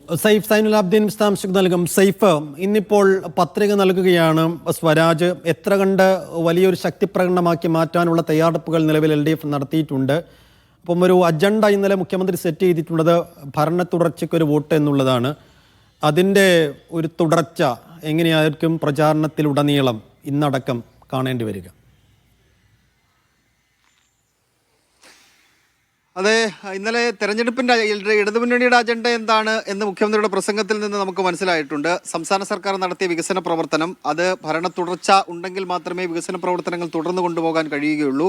Saif Zainulabdeen വിശദാംശങ്ങൾ നൽകും. Saif, ഇന്നിപ്പോൾ പത്രിക നൽകുകയാണ് സ്വരാജ്. എത്ര കണ്ട് വലിയൊരു ശക്തിപ്രകടനമാക്കി മാറ്റാനുള്ള തയ്യാറെടുപ്പുകൾ നിലവിൽ LDF നടത്തിയിട്ടുണ്ട്. അപ്പം ഒരു അജണ്ട ഇന്നലെ മുഖ്യമന്ത്രി സെറ്റ് ചെയ്തിട്ടുള്ളത് ഭരണ തുടർച്ചയ്ക്കൊരു വോട്ട് എന്നുള്ളതാണ്. അതിൻ്റെ ഒരു തുടർച്ച എങ്ങനെയായിരിക്കും പ്രചാരണത്തിലുടനീളം ഇന്നടക്കം കാണേണ്ടി വരിക? അതെ, ഇന്നലെ തെരഞ്ഞെടുപ്പിന്റെ ഇടതുമുന്നണിയുടെ അജണ്ട എന്താണ് എന്ന് മുഖ്യമന്ത്രിയുടെ പ്രസംഗത്തിൽ നിന്ന് നമുക്ക് മനസ്സിലായിട്ടുണ്ട്. സംസ്ഥാന സർക്കാർ നടത്തിയ വികസന പ്രവർത്തനം, അത് ഭരണ തുടർച്ച ഉണ്ടെങ്കിൽ മാത്രമേ വികസന പ്രവർത്തനങ്ങൾ തുടർന്നു കൊണ്ടുപോകാൻ കഴിയുകയുള്ളൂ.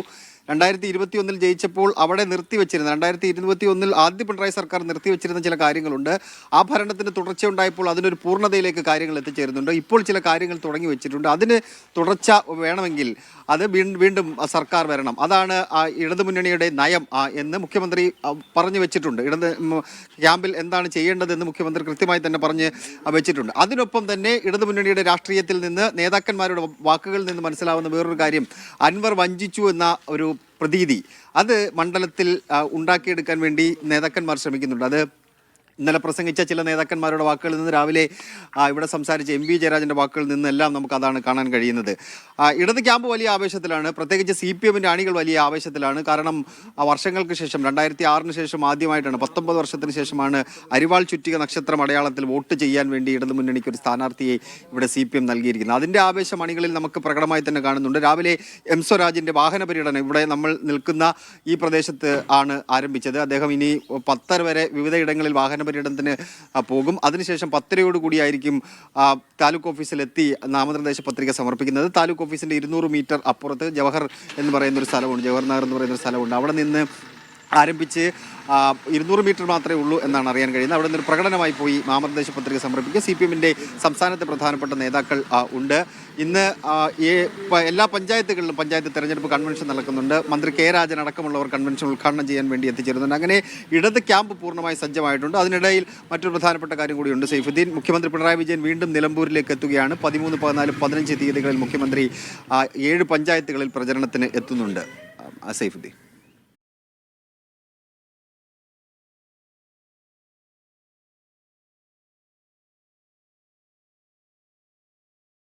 2021 ജയിച്ചപ്പോൾ അവിടെ നിർത്തിവെച്ചിരുന്ന 2021 ആദ്യ പിണറായി സർക്കാർ നിർത്തിവെച്ചിരുന്ന ചില കാര്യങ്ങളുണ്ട്. ആ ഭരണത്തിന് തുടർച്ചയുണ്ടായപ്പോൾ അതിനൊരു പൂർണ്ണതയിലേക്ക് കാര്യങ്ങൾ എത്തിച്ചേരുന്നുണ്ട്. ഇപ്പോൾ ചില കാര്യങ്ങൾ തുടങ്ങി വെച്ചിട്ടുണ്ട്. അതിന് തുടർച്ച വേണമെങ്കിൽ അത് വീണ്ടും സർക്കാർ വരണം. അതാണ് ഇടതുമുന്നണിയുടെ നയം എന്ന് മുഖ്യമന്ത്രി പറഞ്ഞു വെച്ചിട്ടുണ്ട്. ക്യാമ്പിൽ എന്താണ് ചെയ്യേണ്ടതെന്ന് മുഖ്യമന്ത്രി കൃത്യമായി തന്നെ പറഞ്ഞ് വെച്ചിട്ടുണ്ട്. അതിനൊപ്പം തന്നെ ഇടതുമുന്നണിയുടെ രാഷ്ട്രീയത്തിൽ നിന്ന്, നേതാക്കന്മാരുടെ വാക്കുകളിൽ നിന്ന് മനസ്സിലാവുന്ന വേറൊരു കാര്യം, അൻവർ വഞ്ചിച്ചു എന്ന ഒരു പ്രതീതി അത് മണ്ഡലത്തിൽ ഉണ്ടാക്കിയെടുക്കാൻ വേണ്ടി നേതാക്കന്മാർ ശ്രമിക്കുന്നുണ്ട്. അത് ഇന്നലെ പ്രസംഗിച്ച ചില നേതാക്കന്മാരുടെ വാക്കുകളിൽ നിന്ന്, രാവിലെ ഇവിടെ സംസാരിച്ച MV ജയരാജൻ്റെ വാക്കുകളിൽ നിന്നെല്ലാം നമുക്ക് അതാണ് കാണാൻ കഴിയുന്നത്. ഇടത് ക്യാമ്പ് വലിയ ആവേശത്തിലാണ്, പ്രത്യേകിച്ച് CPMൻ്റെ അണികൾ വലിയ ആവേശത്തിലാണ്. കാരണം വർഷങ്ങൾക്ക് ശേഷം 2006 ശേഷം ആദ്യമായിട്ടാണ്, 19 വർഷത്തിന് ശേഷമാണ് അരിവാൾ ചുറ്റിക നക്ഷത്രം അടയാളത്തിൽ വോട്ട് ചെയ്യാൻ വേണ്ടി ഇടതുമുന്നണിക്ക് ഒരു സ്ഥാനാർത്ഥിയെ ഇവിടെ CPM നൽകിയിരിക്കുന്നത്. അതിൻ്റെ ആവേശം അണികളിൽ നമുക്ക് പ്രകടമായി തന്നെ കാണുന്നുണ്ട്. രാവിലെ M സ്വരാജിൻ്റെ വാഹന പര്യടനം ഇവിടെ നമ്മൾ നിൽക്കുന്ന ഈ പ്രദേശത്ത് ആണ് ആരംഭിച്ചത്. അദ്ദേഹം ഇനി 10 വരെ വിവിധ ഇടങ്ങളിൽ വാഹന പര്യടനത്തിന് പോകും. അതിനുശേഷം 10 കൂടിയായിരിക്കും താലൂക്ക് ഓഫീസിലെത്തി നാമനിർദ്ദേശ പത്രിക സമർപ്പിക്കുന്നത്. താലൂക്ക് ഓഫീസിൻ്റെ 200 മീറ്റർ അപ്പുറത്ത് ജവഹർ എന്ന് പറയുന്ന ഒരു സ്ഥലമുണ്ട്, ജവഹർ നഗർ എന്ന് പറയുന്ന ഒരു സ്ഥലമുണ്ട്. അവിടെ നിന്ന് ആരംഭിച്ച് 200 മീറ്റർ മാത്രമേ ഉള്ളൂ എന്നാണ് അറിയാൻ കഴിയുന്നത്. അവിടെ നിന്ന് പ്രകടനമായി പോയി നാമനിർദ്ദേശ പത്രിക സമർപ്പിക്കുക. CPMൻ്റെ സംസ്ഥാനത്തെ പ്രധാനപ്പെട്ട നേതാക്കൾ ഉണ്ട്. ഇന്ന് എല്ലാ പഞ്ചായത്തുകളിലും പഞ്ചായത്ത് തെരഞ്ഞെടുപ്പ് കൺവെൻഷൻ നടക്കുന്നുണ്ട്. മന്ത്രി K രാജൻ അടക്കമുള്ളവർ കൺവെൻഷൻ ഉദ്ഘാടനം ചെയ്യാൻ വേണ്ടി എത്തിച്ചേരുന്നുണ്ട്. അങ്ങനെ ഇടത് ക്യാമ്പ് പൂർണ്ണമായി സജ്ജമായിട്ടുണ്ട്. അതിനിടയിൽ മറ്റൊരു പ്രധാനപ്പെട്ട കാര്യം കൂടിയുണ്ട്. സൈഫുദ്ദീൻ, മുഖ്യമന്ത്രി പിണറായി വിജയൻ വീണ്ടും നിലമ്പൂരിലേക്ക് എത്തുകയാണ്. 13, 14, 15 തീയതികളിൽ മുഖ്യമന്ത്രി 7 പഞ്ചായത്തുകളിൽ പ്രചരണത്തിന് എത്തുന്നുണ്ട്. സൈഫുദ്ദീൻ.